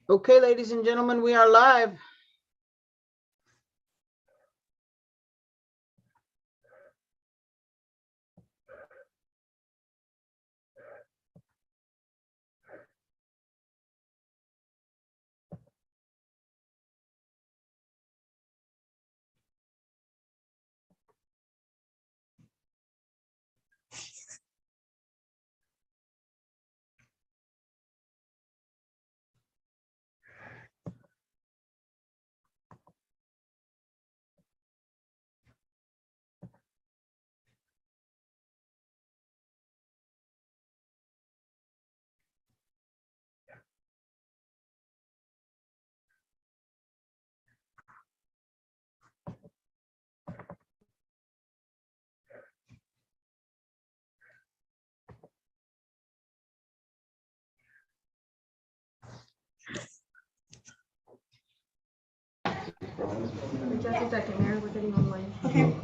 Okay, ladies and gentlemen, we are live. Just a second, Mayor, we're getting online. Okay.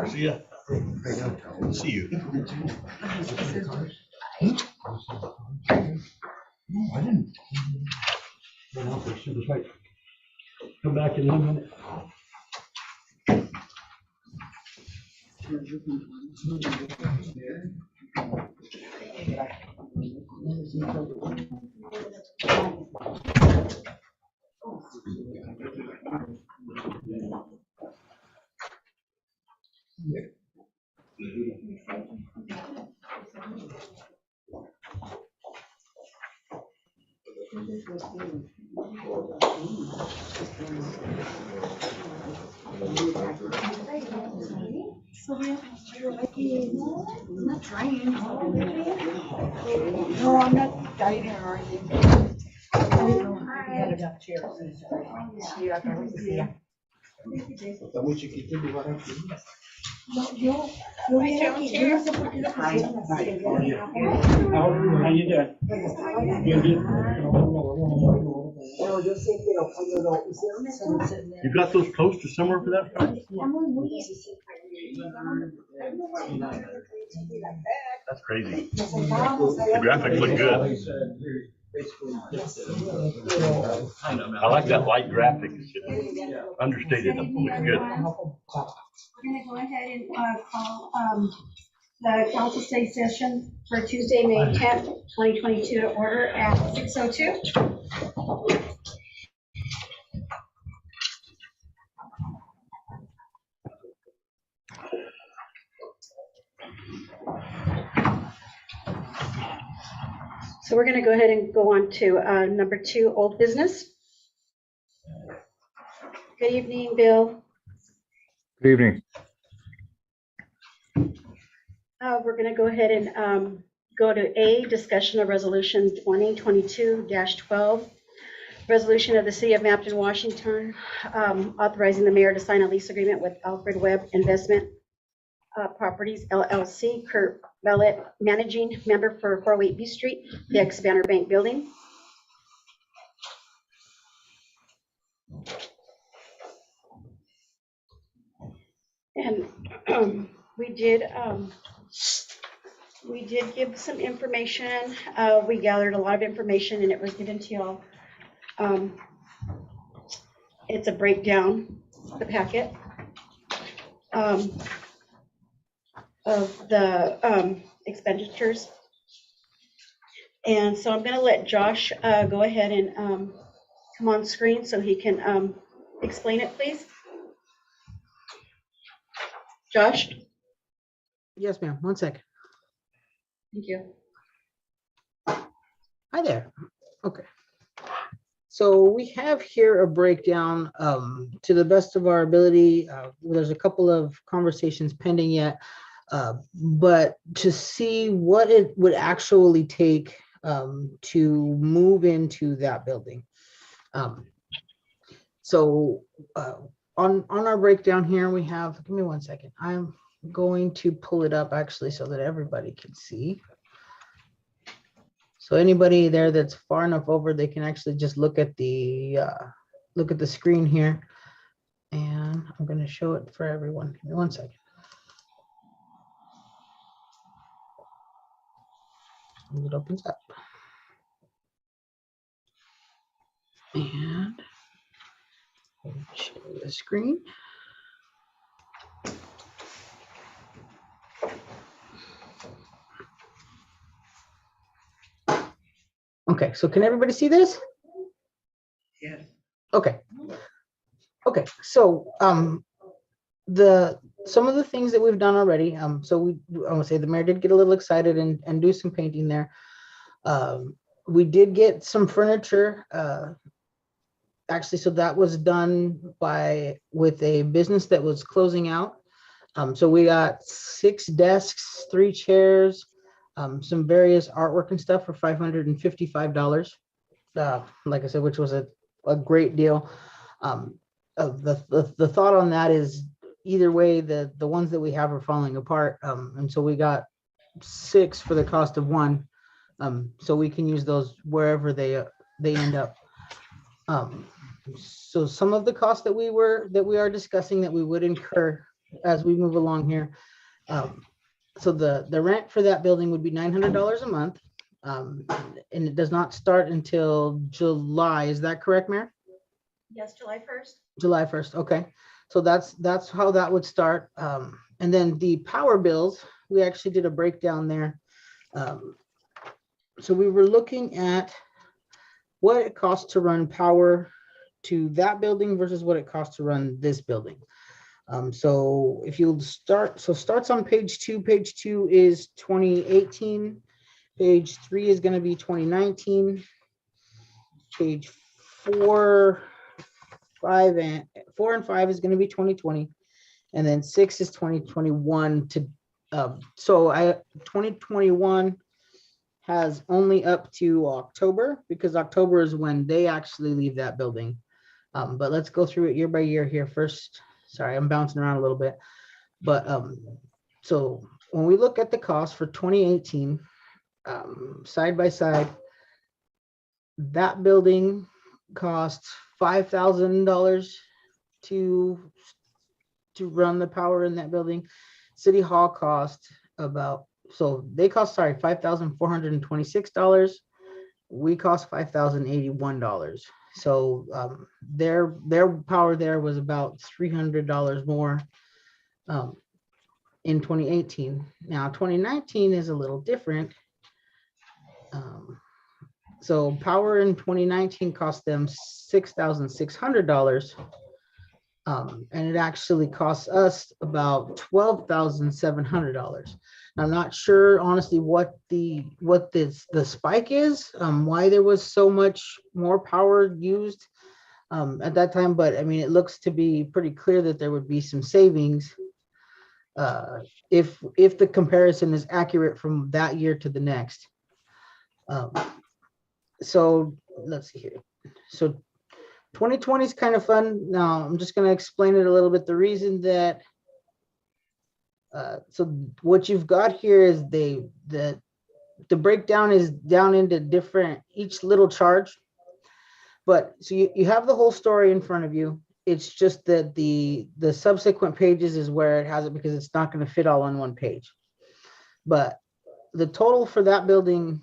See ya. See you. No, I didn't. She was like, come back in 1 minute. I'm not trying. No, I'm not dieting or anything. Está muy chiquito el lugar aquí. No, yo aquí, yo no sé por qué lo pusieron así. How you doing? Pero yo sé, pero cuando lo hicieron eso, You got those close to somewhere for that price? That's crazy. The graphics look good. I like that light graphics. Understated, it looks good. We're gonna go ahead and call the council study session for Tuesday, May 10th, 2022 to order at 6:02. So we're gonna go ahead and go on to number 2, old business. Good evening, Bill. Good evening. We're going to go ahead and go to A, discussion of resolution 2022-12, resolution of the City of Mapleton, Washington, authorizing the mayor to sign a lease agreement with Alfred Webb Investment Properties LLC, Kurt Bellet, managing member for 408 B Street, the ex-Banner Bank building. And we did give some information. We gathered a lot of information and it was given to y'all. It's a breakdown, the packet, of the expenditures. And so I'm gonna let Josh go ahead and come on screen so he can explain it, please. Josh? Yes, ma'am. One second. Thank you. Hi there. Okay. So we have here a breakdown to the best of our ability. There's a couple of conversations pending yet, but to see what it would actually take to move into that building. So on our breakdown here, we have, give me one second. I'm going to pull it up actually so that everybody can see. So anybody there that's far enough over, they can actually just look at the screen here, and I'm going to show it for everyone. Give me one second. It opens up, and I'll show the screen. Okay, so can everybody see this? Yes. Okay. Okay, so some of the things that we've done already. So I want to say the mayor did get a little excited and do some painting there. We did get some furniture. Actually, so that was done with a business that was closing out. So we got 6 desks, 3 chairs, some various artwork and stuff for $555. Like I said, which was a great deal. The thought on that is either way, the ones that we have are falling apart. And so we got 6 for the cost of 1. So we can use those wherever they end up. So some of the costs that we are discussing that we would incur as we move along here. So the rent for that building would be $900 a month. And it does not start until July. Is that correct, Mayor? Yes, July 1st. July 1st. Okay. So that's how that would start. And then the power bills, we actually did a breakdown there. So we were looking at what it costs to run power to that building versus what it costs to run this building. So if you'll starts on page 2. Page 2 is 2018. Page 3 is going to be 2019. Page 4, 5, and 4 and 5 is going to be 2020, and then 6 is 2021. 2021 has only up to October, because October is when they actually leave that building. But let's go through it year by year here first. Sorry, I'm bouncing around a little bit. But so when we look at the cost for 2018, side by side, that building costs $5,000 to run the power in that building. City Hall cost $5,426. We cost $5,081. So their power there was about $300 more in 2018. Now 2019 is a little different. So power in 2019 cost them $6,600. And it actually costs us about $12,700. I'm not sure, honestly, what the spike is, why there was so much more power used at that time. But I mean, it looks to be pretty clear that there would be some savings if the comparison is accurate from that year to the next. So let's see here. So 2020 is kind of fun. Now I'm just going to explain it a little bit. The reason that so what you've got here is the breakdown is down into different, each little charge. But so you have the whole story in front of you. It's just that the subsequent pages is where it has it, because it's not going to fit all on one page. But the total for that building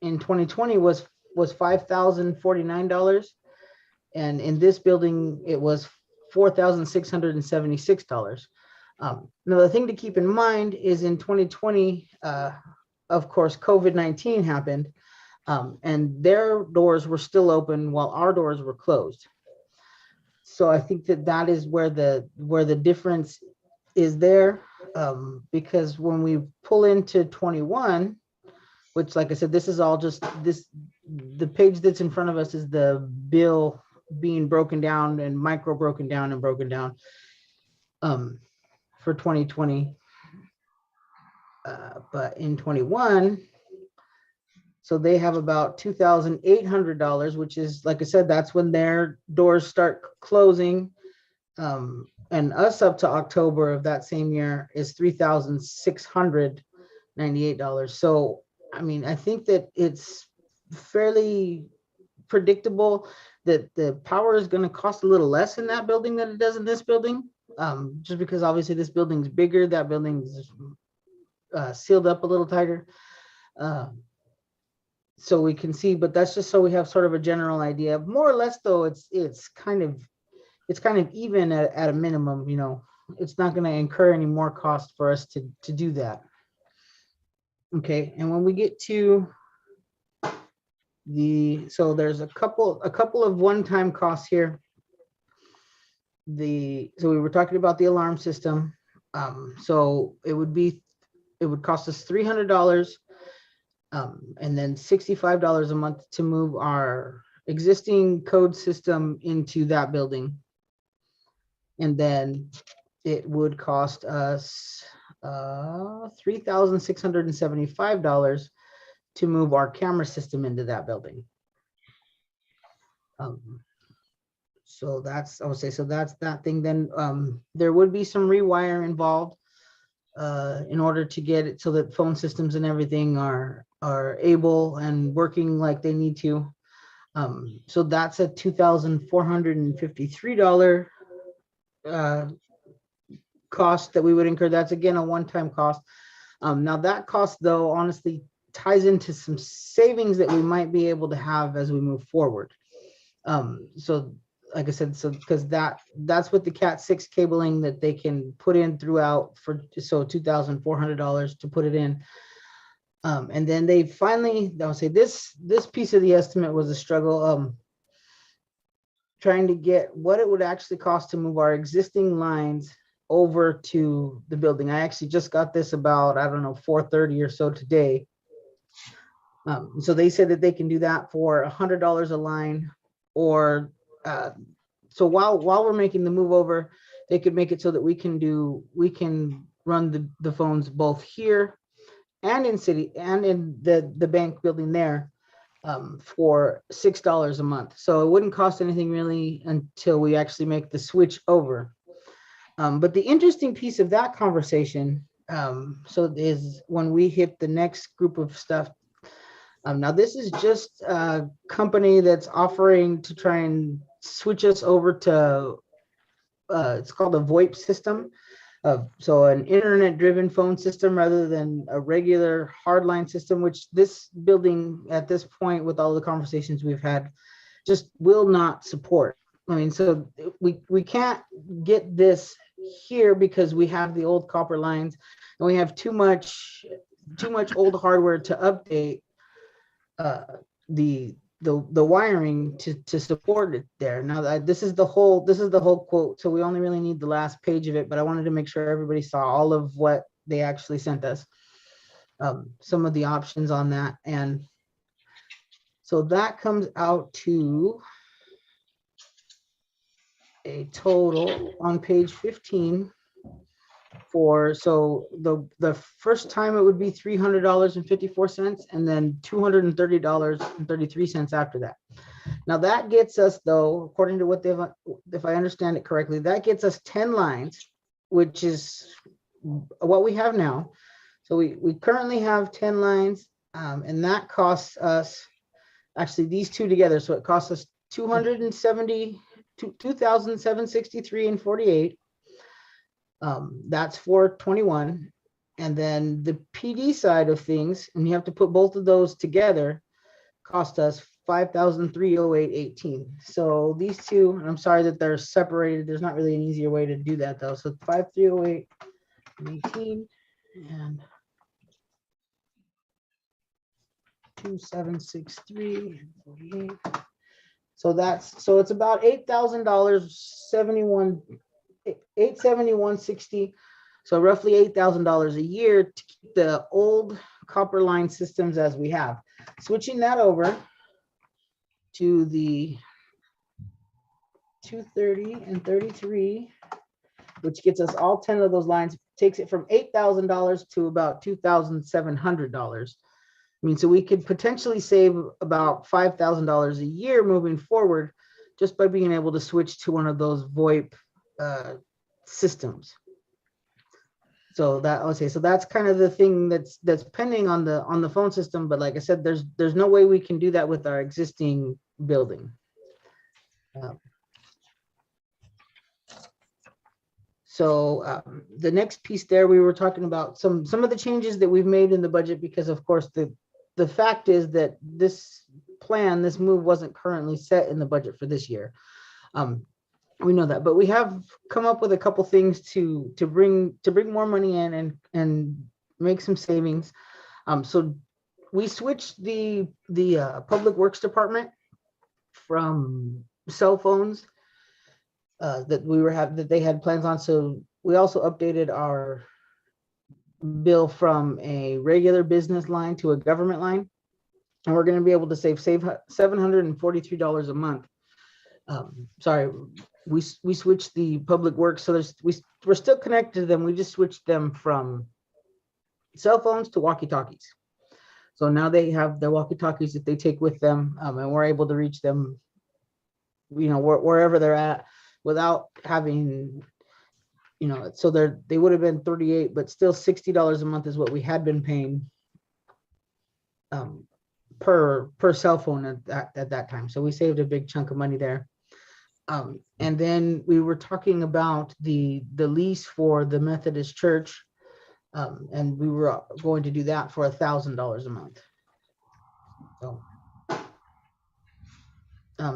in 2020 was $5,049. And in this building, it was $4,676. Now, the thing to keep in mind is in 2020, of course, COVID-19 happened, and their doors were still open while our doors were closed. So I think that is where the difference is there. because when we pull into 21, which like I said, this is all just the page that's in front of us is the bill being broken down and broken down for 2020. But in 21, so they have about $2,800, which is, like I said, that's when their doors start closing. And us up to October of that same year is $3,698. So, I mean, I think that it's fairly predictable that the power is going to cost a little less in that building than it does in this building. Just because obviously this building's bigger, that building's sealed up a little tighter. So we can see, but that's just so we have sort of a general idea. More or less, though, it's kind of even at a minimum. You know, it's not going to incur any more cost for us to do that. Okay, and when we get to so there's a couple of one-time costs here. So we were talking about the alarm system. So it would cost us $300. And then $65 a month to move our existing code system into that building. And then it would cost us $3,675 to move our camera system into that building. So that's, I would say, so that's that thing. Then there would be some rewire involved in order to get it so that phone systems and everything are able and working like they need to. So that's a $2,453 cost that we would incur. That's again a one-time cost. Now that cost, though, honestly ties into some savings that we might be able to have as we move forward. So like I said, so because that's with the Cat 6 cabling that they can put in throughout for so $2,400 to put it in. And then they finally, I'll say this piece of the estimate was a struggle, trying to get what it would actually cost to move our existing lines over to the building. I actually just got this about, I don't know, 4:30 or so today. So they said that they can do that for $100 a line, or so while we're making the move over, they could make it so that we can run the phones both here and in city and in the bank building there for $6 a month. So it wouldn't cost anything really until we actually make the switch over. But the interesting piece of that conversation, so is when we hit the next group of stuff. Now this is just a company that's offering to try and switch us over to, it's called a VoIP system. So an internet-driven phone system rather than a regular hardline system, which this building at this point, with all the conversations we've had, just will not support. I mean, so we can't get this here because we have the old copper lines and we have too much old hardware to update the wiring to support it there. Now this is the whole quote, so we only really need the last page of it, but I wanted to make sure everybody saw all of what they actually sent us, some of the options on that. And so that comes out to a total on page 15 for, so the first time it would be $300.54 and then $230.33 after that. Now that gets us, though, according to what if I understand it correctly, that gets us 10 lines, which is what we have now. So we currently have 10 lines, and that costs us, actually these two together, so it costs us $2,763.48. That's for 21. And then the PD side of things, and you have to put both of those together, cost us $5,308.18. So these two, and I'm sorry that they're separated. There's not really an easier way to do that, though. So $5,308.18 and $2,763.48. So it's about $8,000, $871.60. So roughly $8,000 a year to keep the old copper line systems as we have. Switching that over to the 230 and 33, which gets us all 10 of those lines, takes it from $8,000 to about $2,700. I mean, so we could potentially save about $5,000 a year moving forward just by being able to switch to one of those VoIP systems. So that, I would say, so that's kind of the thing that's pending on the phone system. But like I said, there's no way we can do that with our existing building. So the next piece there, we were talking about some of the changes that we've made in the budget, because of course the fact is that this move wasn't currently set in the budget for this year. We know that, but we have come up with a couple things to bring more money in and make some savings. So we switched the public works department from cell phones that they had plans on. So we also updated our bill from a regular business line to a government line, and we're going to be able to save $743 a month. Sorry, we switched the public works, so we're still connected to them. We just switched them from cell phones to walkie-talkies. So now they have their walkie-talkies that they take with them, and we're able to reach them, wherever they're at, without having, so they would have been $38, but still $60 a month is what we had been paying per cell phone at that time. So we saved a big chunk of money there. And then we were talking about the lease for the Methodist Church, and we were going to do that for $1,000 a month.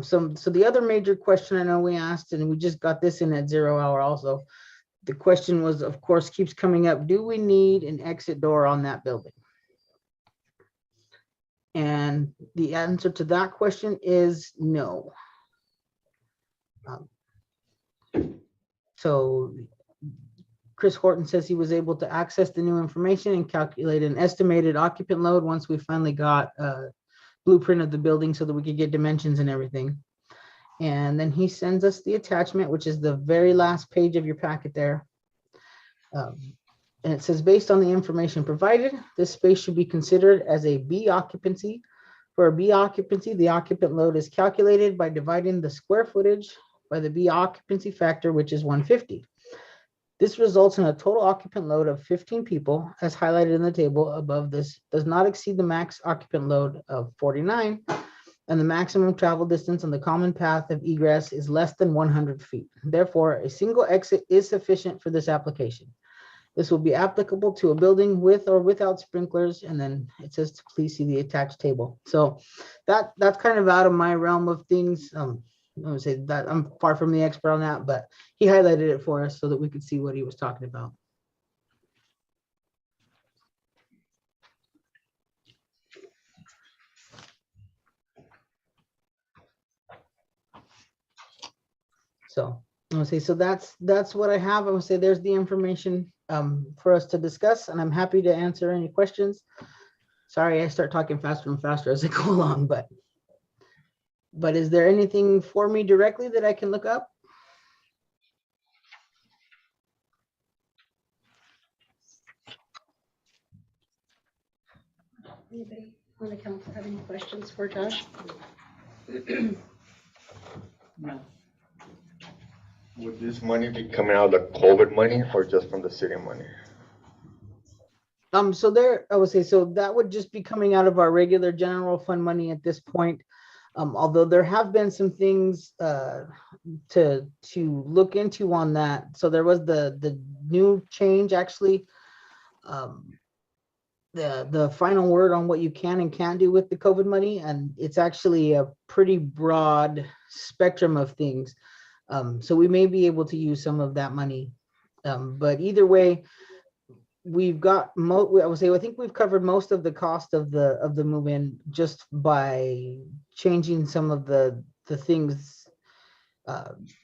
So the other major question I know we asked, and we just got this in at 0 hour also, the question was, of course, keeps coming up, do we need an exit door on that building? And the answer to that question is no. So Chris Horton says he was able to access the new information and calculate an estimated occupant load once we finally got a blueprint of the building so that we could get dimensions and everything. And then he sends us the attachment, which is the very last page of your packet there. And it says, based on the information provided, this space should be considered as a B occupancy. For a B occupancy, the occupant load is calculated by dividing the square footage by the B occupancy factor, which is 150. This results in a total occupant load of 15 people, as highlighted in the table above. This does not exceed the max occupant load of 49, and the maximum travel distance on the common path of egress is less than 100 feet. Therefore, a single exit is sufficient for this application. This will be applicable to a building with or without sprinklers, and then it says to please see the attached table. So that's kind of out of my realm of things. I would say that I'm far from the expert on that, but he highlighted it for us so that we could see what he was talking about. So I would say, so that's what I have. I would say there's the information for us to discuss, and I'm happy to answer any questions. Sorry, I start talking faster and faster as I go along, but is there anything for me directly that I can look up? Anybody on the council have any questions for Josh? No. Would this money be coming out of the COVID money or just from the city money? So there, I would say, so that would just be coming out of our regular general fund money at this point. Although there have been some things to look into on that. So there was the new change, actually, the final word on what you can and can't do with the COVID money, and it's actually a pretty broad spectrum of things. So we may be able to use some of that money, but either way, we've got I would say I think we've covered most of the cost of the move-in just by changing some of the things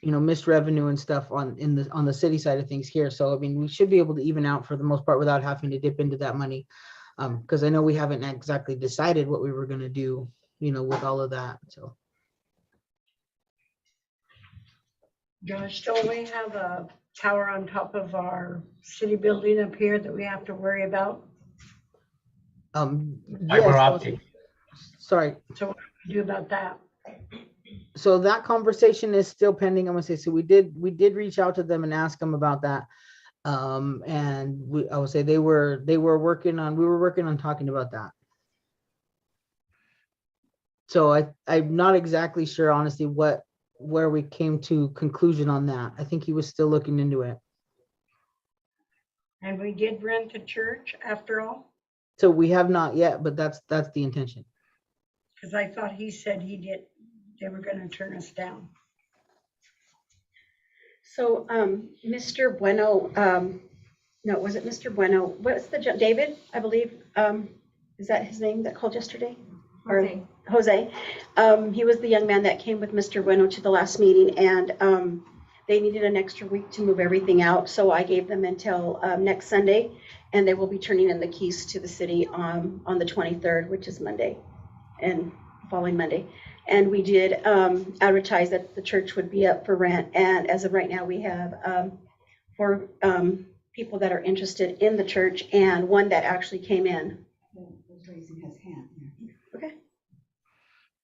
missed revenue and stuff on the city side of things here. So I mean, we should be able to even out for the most part without having to dip into that money. Because I know we haven't exactly decided what we were gonna do, with all of that. So Josh, don't we have a tower on top of our city building up here that we have to worry about? yes, sorry. So what do we do about that? So that conversation is still pending. I'm gonna say, so we did reach out to them and ask them about that. And I would say we were working on talking about that. So I'm not exactly sure, honestly, where we came to conclusion on that. I think he was still looking into it. And we did rent a church after all? So we have not yet, but that's the intention. Because I thought he said they were gonna turn us down. So, Mr. Bueno, no, was it Mr. Bueno? What's David, I believe, is that his name that called yesterday? Jose. Or Jose. He was the young man that came with Mr. Bueno to the last meeting, and they needed an extra week to move everything out. So I gave them until next Sunday, and they will be turning in the keys to the city on the 23rd, which is Monday, and following Monday. And we did advertise that the church would be up for rent. And as of right now, we have 4 people that are interested in the church and 1 that actually came in. Was raising his hand. Okay.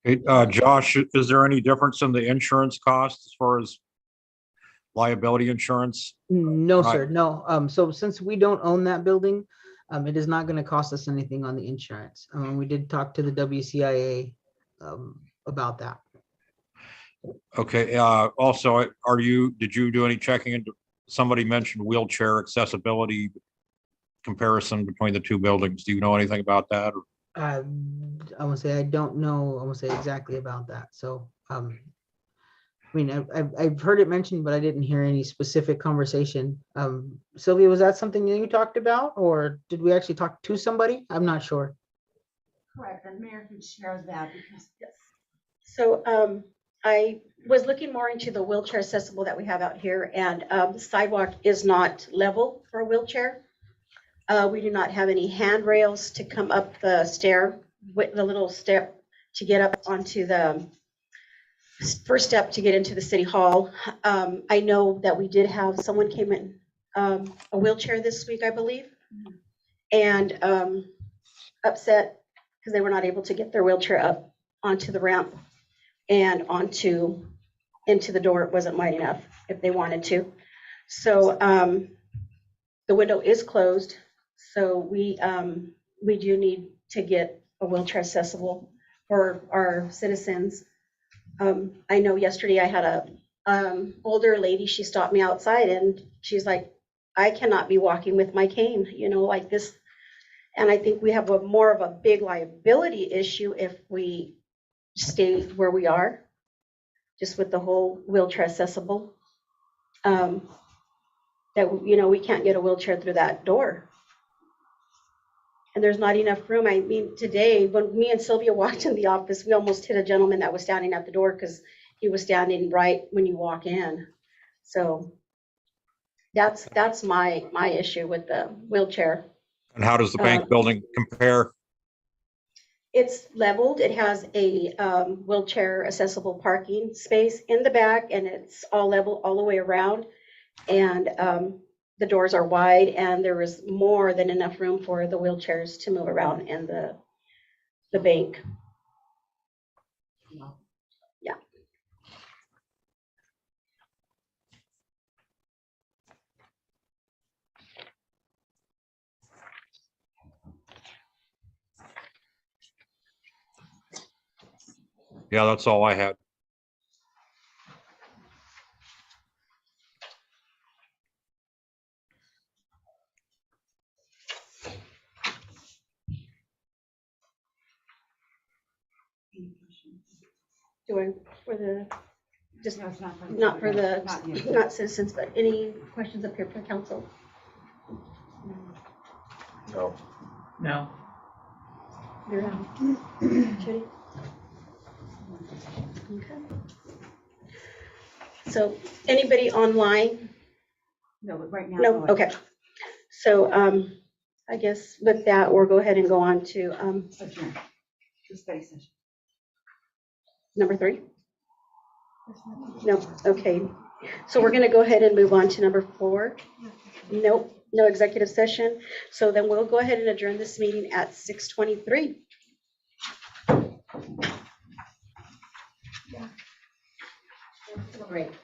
Hey, Josh, is there any difference in the insurance cost as far as liability insurance? No, Right. sir, no. So since we don't own that building, it is not going to cost us anything on the insurance. We did talk to the WCIA about that. Okay, also, did you do any checking into, somebody mentioned wheelchair accessibility comparison between the 2 buildings. Do you know anything about that? I want to say I don't know. I want to say exactly about that. So, I mean, I've heard it mentioned, but I didn't hear any specific conversation. Sylvia, was that something that you talked about, or did we actually talk to somebody? I'm not sure. Correct, and Mayor can share that because. Yes. So I was looking more into the wheelchair accessible that we have out here, and the sidewalk is not level for a wheelchair. We do not have any handrails to come up the stair, with the little step to get up onto the first step to get into the city hall. I know that we did have someone came in a wheelchair this week, I believe, and upset because they were not able to get their wheelchair up onto the ramp and into the door. It wasn't wide enough if they wanted to. So the window is closed. So we do need to get a wheelchair accessible for our citizens. I know yesterday I had a older lady, she stopped me outside and she's like, I cannot be walking with my cane, like this. And I think we have more of a big liability issue if we stay where we are, just with the whole wheelchair accessible. That, we can't get a wheelchair through that door. And there's not enough room. I mean, today, when me and Sylvia walked in the office, we almost hit a gentleman that was standing at the door because he was standing right when you walk in. So that's my issue with the wheelchair. And how does the bank building compare? It's leveled. It has a wheelchair accessible parking space in the back, and it's all level all the way around. And the doors are wide, and there is more than enough room for the wheelchairs to move around in the bank. Yeah. Yeah, that's all I had. Doing for the, just No, it's not for. not for the, Not yet. not citizens, but any questions up here for council? No. No. You're on. Judy? Okay. So anybody online? No, but right now. No, okay. So I guess with that, we'll go ahead and go on to Adjourn. The study session. number 3. No, okay. So we're going to go ahead and move on to number 4. Nope, no executive session. So then we'll go ahead and adjourn this meeting at 6:23. Great.